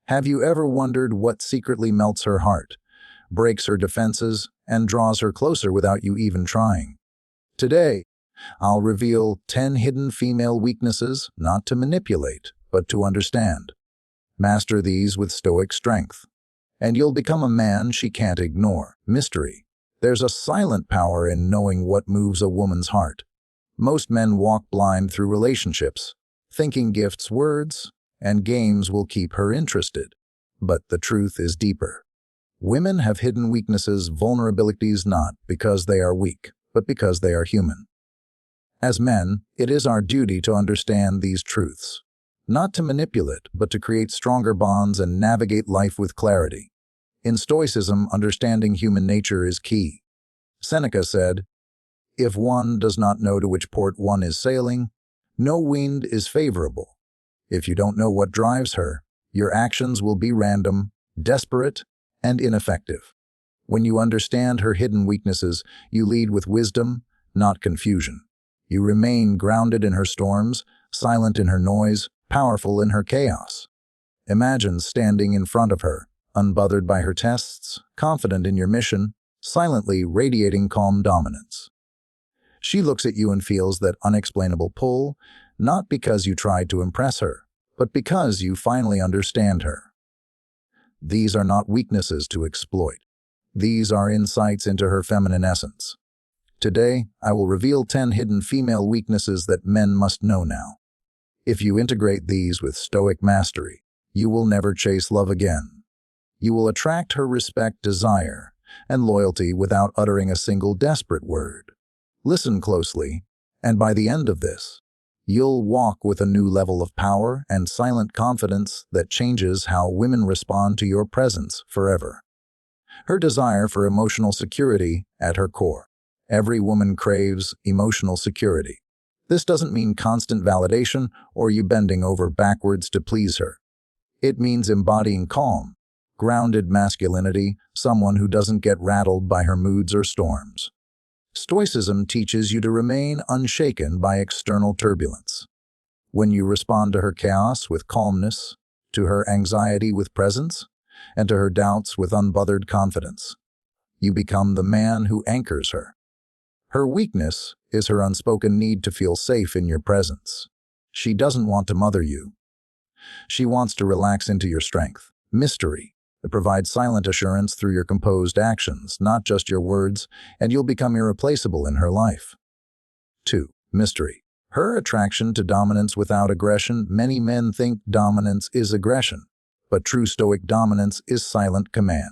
Have you ever wondered what secretly melts her heart, breaks her defenses, and draws her closer without you even trying? Today, I'll reveal 10 hidden female weaknesses, not to manipulate, but to understand. Master these with Stoic strength, and you'll become a man she can't ignore. Mystery. There's a silent power in knowing what moves a woman's heart. Most men walk blind through relationships, thinking gifts, words, and games will keep her interested. But the truth is deeper. Women have hidden weaknesses, vulnerabilities, not because they are weak, but because they are human. As men, it is our duty to understand these truths, not to manipulate, but to create stronger bonds and navigate life with clarity. In Stoicism, understanding human nature is key. Seneca said, "If one does not know to which port one is sailing, no wind is favorable. If you don't know what drives her, your actions will be random, desperate, and ineffective. When you understand her hidden weaknesses, you lead with wisdom, not confusion. You remain grounded in her storms, silent in her noise, powerful in her chaos. Imagine standing in front of her, unbothered by her tests, confident in your mission, silently radiating calm dominance. She looks at you and feels that unexplainable pull, not because you tried to impress her, but because you finally understand her. These are not weaknesses to exploit. These are insights into her feminine essence. Today, I will reveal 10 hidden female weaknesses that men must know now. If you integrate these with Stoic mastery, you will never chase love again. You will attract her respect, desire, and loyalty without uttering a single desperate word. Listen closely, and by the end of this, you'll walk with a new level of power and silent confidence that changes how women respond to your presence forever. Her desire for emotional security at her core. Every woman craves emotional security. This doesn't mean constant validation or you bending over backwards to please her. It means embodying calm, grounded masculinity, someone who doesn't get rattled by her moods or storms. Stoicism teaches you to remain unshaken by external turbulence. When you respond to her chaos with calmness, to her anxiety with presence, and to her doubts with unbothered confidence, you become the man who anchors her. Her weakness is her unspoken need to feel safe in your presence. She doesn't want to mother you. She wants to relax into your strength. Mystery. It provides silent assurance through your composed actions, not just your words, and you'll become irreplaceable in her life. 2. Mystery. Her attraction to dominance without aggression. Many men think dominance is aggression, but true Stoic dominance is silent command.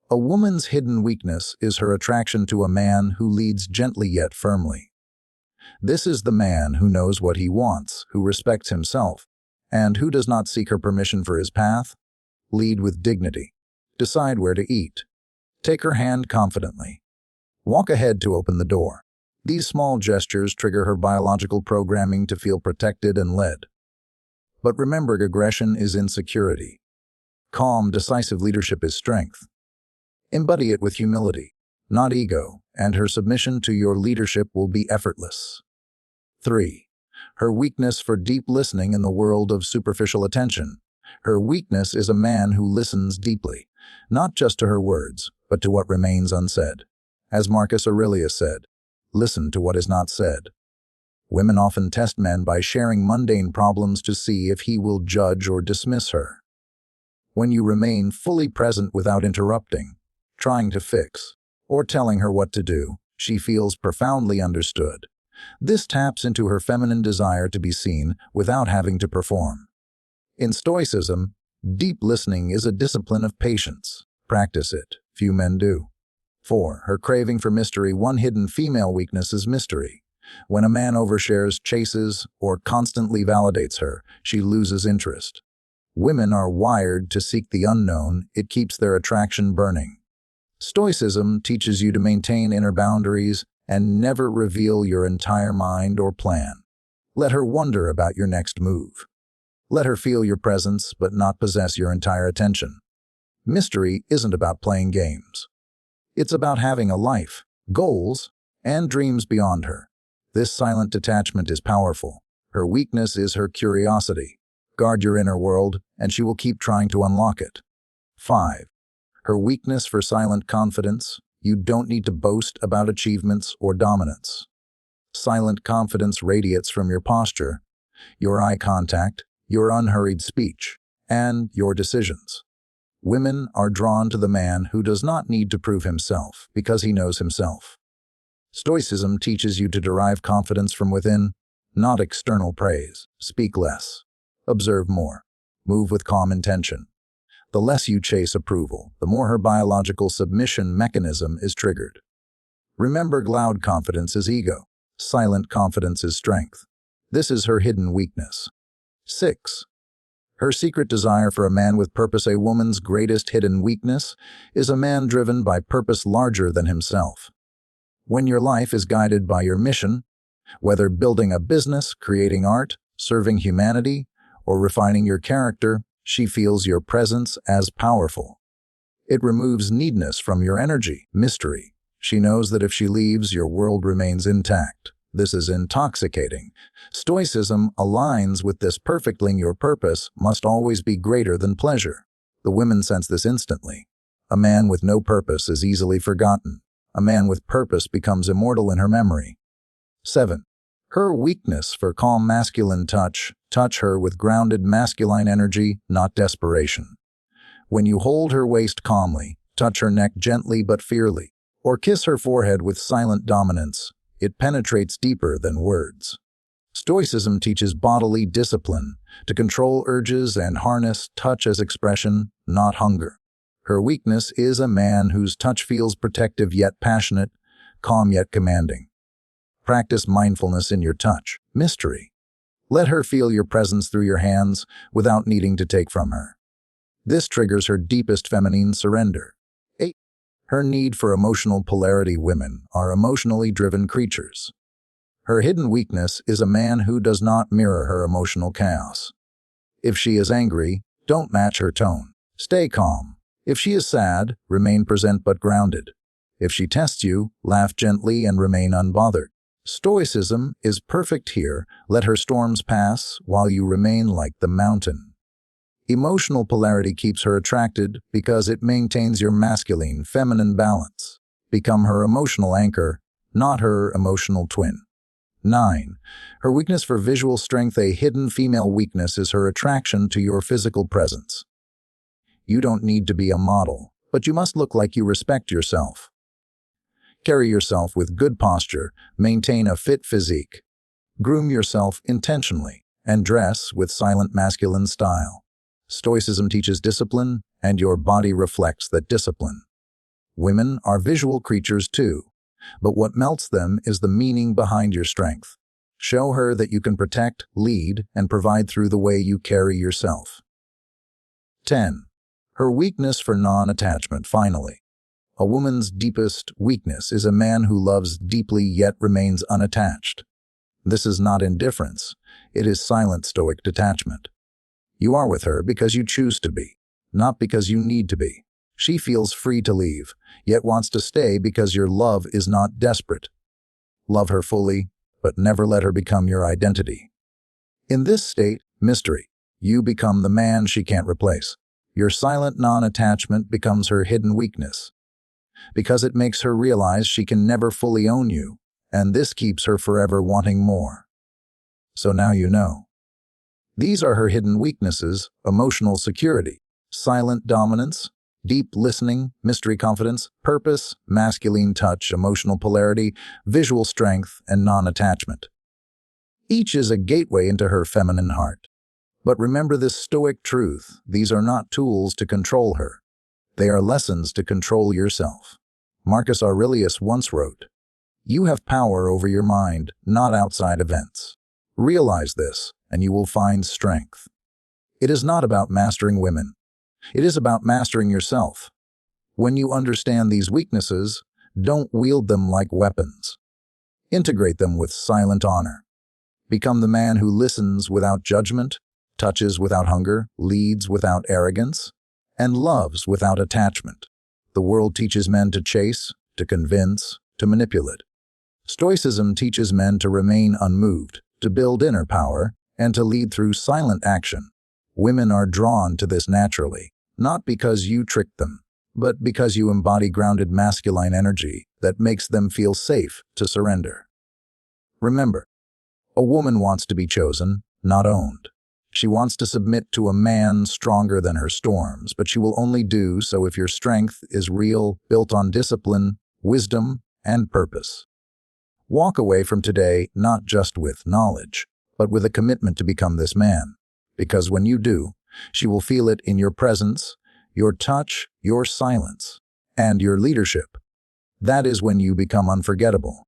A woman's hidden weakness is her attraction to a man who leads gently yet firmly. This is the man who knows what he wants, who respects himself, and who does not seek her permission for his path. Lead with dignity. Decide where to eat. Take her hand confidently. Walk ahead to open the door. These small gestures trigger her biological programming to feel protected and led. But remember, aggression is insecurity. Calm, decisive leadership is strength. Embody it with humility, not ego, and her submission to your leadership will be effortless. 3. Her weakness for deep listening in the world of superficial attention. Her weakness is a man who listens deeply, not just to her words, but to what remains unsaid. As Marcus Aurelius said, "Listen to what is not said." Women often test men by sharing mundane problems to see if he will judge or dismiss her. When you remain fully present without interrupting, trying to fix, or telling her what to do, she feels profoundly understood. This taps into her feminine desire to be seen without having to perform. In Stoicism, deep listening is a discipline of patience. Practice it. Few men do. 4. Her craving for mystery. One hidden female weakness is mystery. When a man overshares, chases, or constantly validates her, she loses interest. Women are wired to seek the unknown. It keeps their attraction burning. Stoicism teaches you to maintain inner boundaries and never reveal your entire mind or plan. Let her wonder about your next move. Let her feel your presence, but not possess your entire attention. Mystery isn't about playing games. It's about having a life, goals, and dreams beyond her. This silent detachment is powerful. Her weakness is her curiosity. Guard your inner world, and she will keep trying to unlock it. 5. Her weakness for silent confidence. You don't need to boast about achievements or dominance. Silent confidence radiates from your posture, your eye contact, your unhurried speech, and your decisions. Women are drawn to the man who does not need to prove himself because he knows himself. Stoicism teaches you to derive confidence from within, not external praise. Speak less. Observe more. Move with calm intention. The less you chase approval, the more her biological submission mechanism is triggered. Remember, loud confidence is ego. Silent confidence is strength. This is her hidden weakness. 6. Her secret desire for a man with purpose. A woman's greatest hidden weakness is a man driven by purpose larger than himself. When your life is guided by your mission, whether building a business, creating art, serving humanity, or refining your character, she feels your presence as powerful. It removes neediness from your energy, mystery. She knows that if she leaves, your world remains intact. This is intoxicating. Stoicism aligns with this perfectly. Your purpose must always be greater than pleasure. The women sense this instantly. A man with no purpose is easily forgotten. A man with purpose becomes immortal in her memory. 7. Her weakness for calm masculine touch. Touch her with grounded masculine energy, not desperation. When you hold her waist calmly, touch her neck gently but fiercely, or kiss her forehead with silent dominance, it penetrates deeper than words. Stoicism teaches bodily discipline to control urges and harness touch as expression, not hunger. Her weakness is a man whose touch feels protective yet passionate, calm yet commanding. Practice mindfulness in your touch. Mystery. Let her feel your presence through your hands without needing to take from her. This triggers her deepest feminine surrender. 8. Her need for emotional polarity. Women are emotionally driven creatures. Her hidden weakness is a man who does not mirror her emotional chaos. If she is angry, don't match her tone. Stay calm. If she is sad, remain present but grounded. If she tests you, laugh gently and remain unbothered. Stoicism is perfect here. Let her storms pass while you remain like the mountain. Emotional polarity keeps her attracted because it maintains your masculine-feminine balance. Become her emotional anchor, not her emotional twin. 9. Her weakness for visual strength. A hidden female weakness is her attraction to your physical presence. You don't need to be a model, but you must look like you respect yourself. Carry yourself with good posture, maintain a fit physique. Groom yourself intentionally, and dress with silent masculine style. Stoicism teaches discipline, and your body reflects that discipline. Women are visual creatures too, but what melts them is the meaning behind your strength. Show her that you can protect, lead, and provide through the way you carry yourself. 10. Her weakness for non-attachment. Finally, a woman's deepest weakness is a man who loves deeply yet remains unattached. This is not indifference. It is silent stoic detachment. You are with her because you choose to be, not because you need to be. She feels free to leave, yet wants to stay because your love is not desperate. Love her fully, but never let her become your identity. In this state, mystery, you become the man she can't replace. Your silent non-attachment becomes her hidden weakness, because it makes her realize she can never fully own you, and this keeps her forever wanting more. So now you know. These are her hidden weaknesses: emotional security, silent dominance, deep listening, mystery confidence, purpose, masculine touch, emotional polarity, visual strength, and non-attachment. Each is a gateway into her feminine heart. But remember this stoic truth: these are not tools to control her. They are lessons to control yourself. Marcus Aurelius once wrote, "You have power over your mind, not outside events." Realize this, and you will find strength. It is not about mastering women. It is about mastering yourself. When you understand these weaknesses, don't wield them like weapons. Integrate them with silent honor. Become the man who listens without judgment, touches without hunger, leads without arrogance, and loves without attachment. The world teaches men to chase, to convince, to manipulate. Stoicism teaches men to remain unmoved, to build inner power, and to lead through silent action. Women are drawn to this naturally, not because you tricked them, but because you embody grounded masculine energy that makes them feel safe to surrender. Remember, a woman wants to be chosen, not owned. She wants to submit to a man stronger than her storms, but she will only do so if your strength is real, built on discipline, wisdom, and purpose. Walk away from today not just with knowledge, but with a commitment to become this man. Because when you do, she will feel it in your presence, your touch, your silence, and your leadership. That is when you become unforgettable.